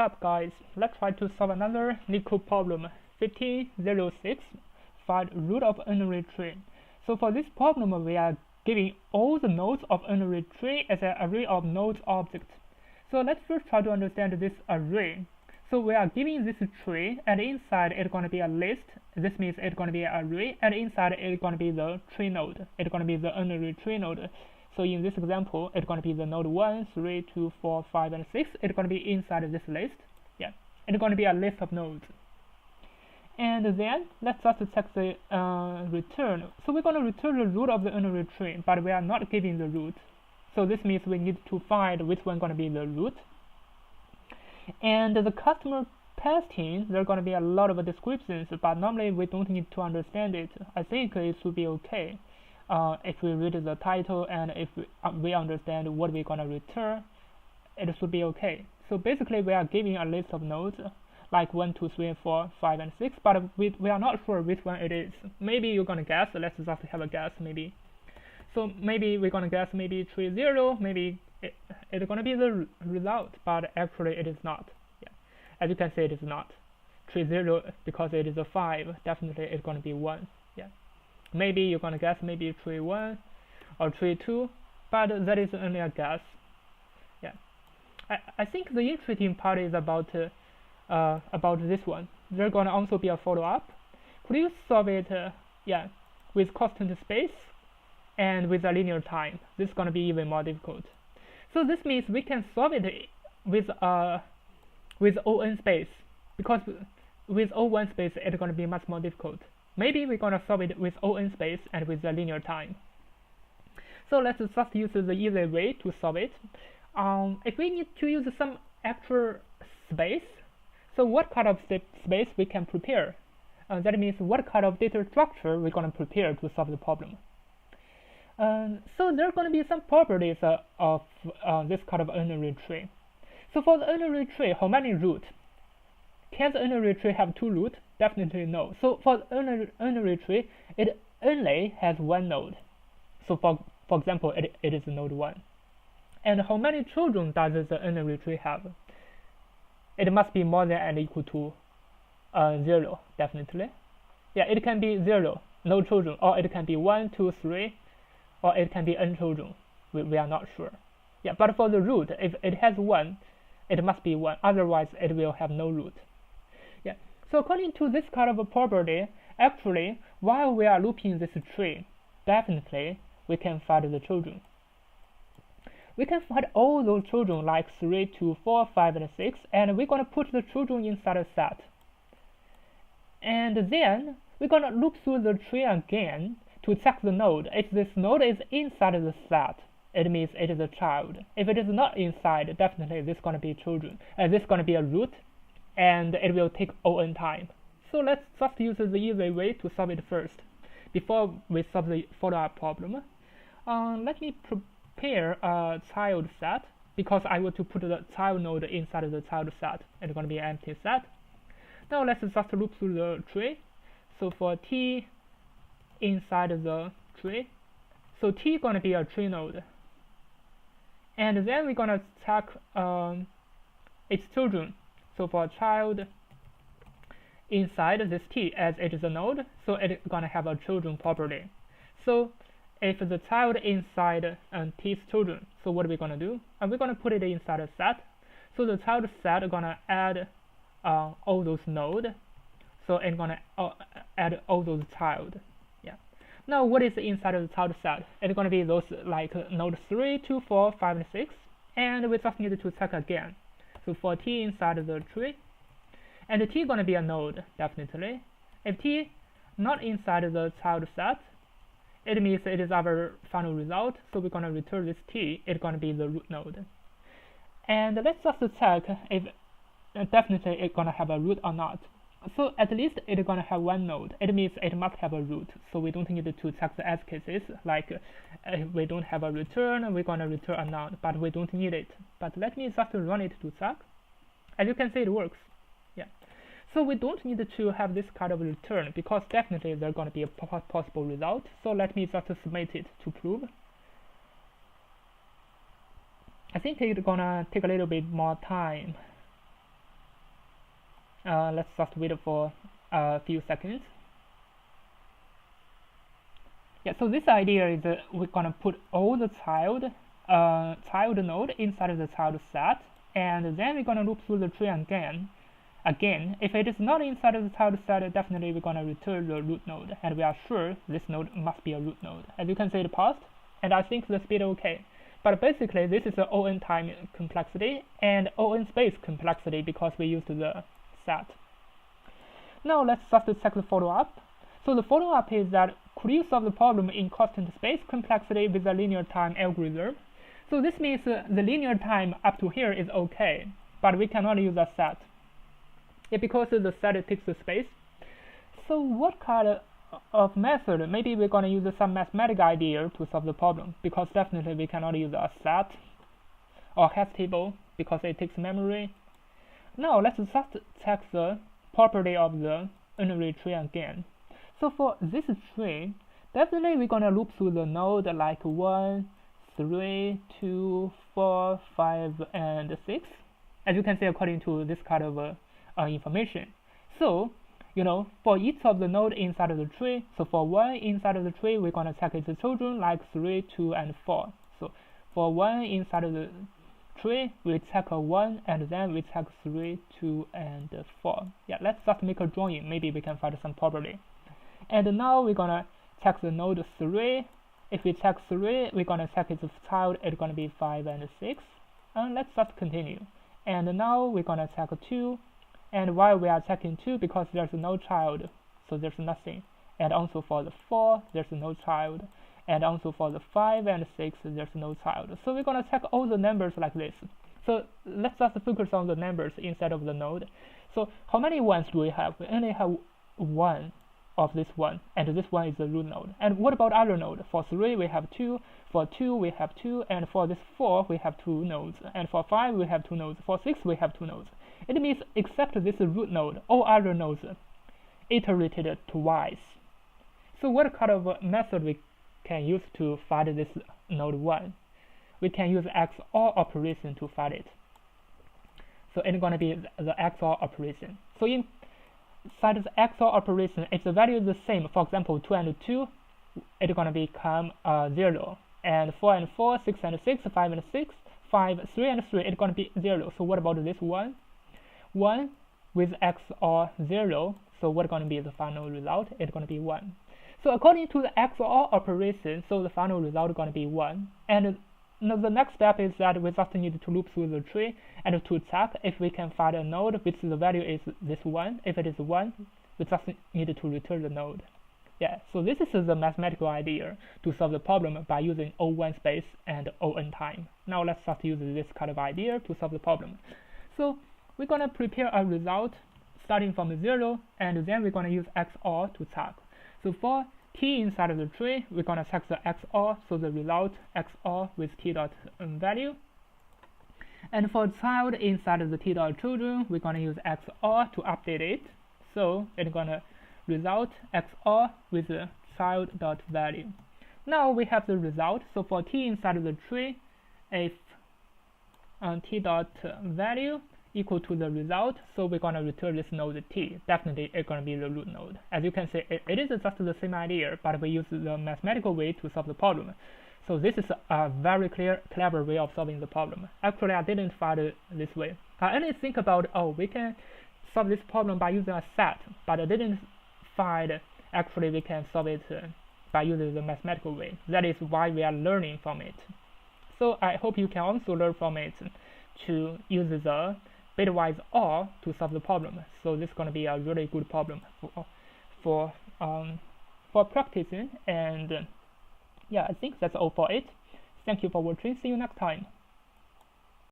up, guys? Let's try to solve another Leetcode problem. 1506. Find root of N-Ary tree. So for this problem, we are giving all the nodes of N-Ary tree as an array of nodes object. So let's first try to understand this array. So we are giving this tree, and inside it's going to be a list. This means it's going to be an array, and inside it's going to be the tree node. It's going to be the N-Ary tree node. So in this example, it's going to be the node 1, 3, 2, 4, 5, and 6. It's going to be inside this list. Yeah, it's going to be a list of nodes. And then let's just check the return. So we're going to return the root of the N-Ary tree, but we are not giving the root. So this means we need to find which one going to be the root. And the customer testing, there are going to be a lot of descriptions, but normally we don't need to understand it. I think it should be okay. If we read the title and if we understand what we're going to return, it should be okay. So basically we are giving a list of nodes like 1, 2, 3, 4, 5, and 6, but we are not sure which one it is. Maybe you're going to guess. Let's just have a guess maybe. So maybe we're going to guess maybe tree 0, maybe it's going to be the result, but actually it is not. Yeah, as you can see, it is not. Tree 0, because it is a 5, definitely it's going to be 1. Yeah. Maybe you're going to guess maybe tree 1 or tree 2, but that is only a guess. Yeah, I think the interesting part is about this one. There's going to also be a follow-up. Could you solve it yeah, with constant space and with a linear time? This is going to be even more difficult. So this means we can solve it with ON space, because with O1 space it's going to be much more difficult. Maybe we're going to solve it with ON space and with a linear time. So let's just use the easy way to solve it. If we need to use some actual space, so what kind of space we can prepare? That means what kind of data structure we're going to prepare to solve the problem. So there are going to be some properties of this kind of N-Ary tree. So for the N-Ary tree, how many roots? Can the N-Ary tree have 2 roots? Definitely no. So for the N-Ary tree, it only has 1 node. So for example, it is node 1. And how many children does the N-Ary tree have? It must be more than and equal to 0, definitely. Yeah, it can be 0, no children, or it can be 1, 2, 3, or it can be n children. We are not sure. Yeah, but for the root, if it has 1, it must be 1. Otherwise, it will have no root. Yeah. So according to this kind of a property, actually, while we are looping this tree, definitely we can find the children. We can find all those children like 3, 2, 4, 5, and 6, and we're going to put the children inside a set. And then we're going to loop through the tree again to check the node. If this node is inside the set, it means it is a child. If it is not inside, definitely this is going to be children. This is going to be a root, and it will take ON time. So let's just use the easy way to solve it first, before we solve the follow-up problem. Let me prepare a child set, because I want to put the child node inside the child set. It's going to be an empty set. Now let's just loop through the tree. So for T inside the tree, so T is going to be a tree node. And then we're going to check its children. So for child inside this T, as it is a node, so it's going to have a children property. So if the child inside T's children, so what are we going to do? We're going to put it inside a set. So the child set is going to add all those nodes. So it's going to add all those child. Yeah. Now what is inside of the child set? It's going to be those like node 3, 2, 4, 5, and 6. And we just need to check again. So for T inside the tree, and T is going to be a node, definitely. If T not inside the child set, it means it is our final result. So we're going to return this T. It's going to be the root node. And let's just check if definitely it's going to have a root or not. So at least it's going to have 1 node. It means it must have a root. So we don't need to check the edge cases, like if we don't have a return, we're going to return a node, but we don't need it. But let me just run it to check. As you can see, it works. Yeah. So we don't need to have this kind of return, because definitely there's going to be a possible result. So let me just submit it to prove. I think it's gonna take a little bit more time. Let's just wait for a few seconds. Yeah, so this idea is we're gonna put all the child node inside of the child set, and then we're gonna loop through the tree again. If it is not inside of the child set, definitely we're gonna return the root node, and we are sure this node must be a root node. As you can see, it passed, and I think the speed okay. But basically, this is the ON time complexity and ON space complexity because we used the set. Now let's just check the follow-up. So the follow-up is that could you solve the problem in constant space complexity with a linear time algorithm? So this means the linear time up to here is okay, but we cannot use a set. Yeah, because the set takes the space. So what kind of method? Maybe we're going to use some mathematical idea to solve the problem, because definitely we cannot use a set or hash table because it takes memory. Now let's just check the property of the N-Ary tree again. So for this tree, definitely we're going to loop through the node like 1, 3, 2, 4, 5, and 6, as you can see according to this kind of information. So, for each of the node inside of the tree, so for 1 inside of the tree, we're going to check its children like 3, 2, and 4. So for 1 inside of the tree, we check a 1, and then we check 3, 2, and 4. Yeah, let's just make a drawing. Maybe we can find some property. And now we're gonna check the node 3. If we check 3, we're gonna check its child. It's gonna be 5 and 6. And let's just continue. And now we're gonna check 2. And while we are checking 2, because there's no child, so there's nothing. And also for the 4, there's no child. And also for the 5 and 6, there's no child. So we're gonna check all the numbers like this. So let's just focus on the numbers instead of the node. So how many ones do we have? We only have 1 of this one, and this one is the root node. And what about other node? For 3 we have 2, for 2 we have 2, and for this 4 we have 2 nodes, and for 5 we have 2 nodes, for 6 we have 2 nodes. It means except this root node, all other nodes iterated twice. So what kind of method we can use to find this node 1? We can use XOR operation to find it. So it's going to be the XOR operation. So inside the XOR operation, if the value is the same, for example 2 and 2, it's going to become 0, and 4 and 4, 6 and 6, 5 and 6, 5, 3 and 3, it's going to be 0. So what about this 1? 1 with XOR 0, so what's going to be the final result? It's going to be 1. So according to the XOR operation, so the final result is going to be 1. And the next step is that we just need to loop through the tree and to check if we can find a node which the value is this 1. If it is 1, we just need to return the node. Yeah, so this is the mathematical idea to solve the problem by using O1 space and ON time. Now let's just use this kind of idea to solve the problem. So we're going to prepare a result starting from 0, and then we're going to use XOR to check. So for t inside of the tree, we're going to check the XOR, so the result XOR with t dot value. And for child inside of the t dot children, we're going to use XOR to update it. So it's going to result XOR with the child dot value. Now we have the result. So for t inside of the tree, if t dot value equal to the result, so we're going to return this node t. Definitely it's going to be the root node. As you can see, it is just the same idea, but we use the mathematical way to solve the problem. So this is a very clever way of solving the problem. Actually, I didn't find it this way. I only think about, we can solve this problem by using a set, but I didn't find actually we can solve it by using the mathematical way. That is why we are learning from it. So I hope you can also learn from it to use the bitwise OR to solve the problem. So this is going to be a really good problem for practicing. And yeah, I think that's all for it. Thank you for watching. See you next time.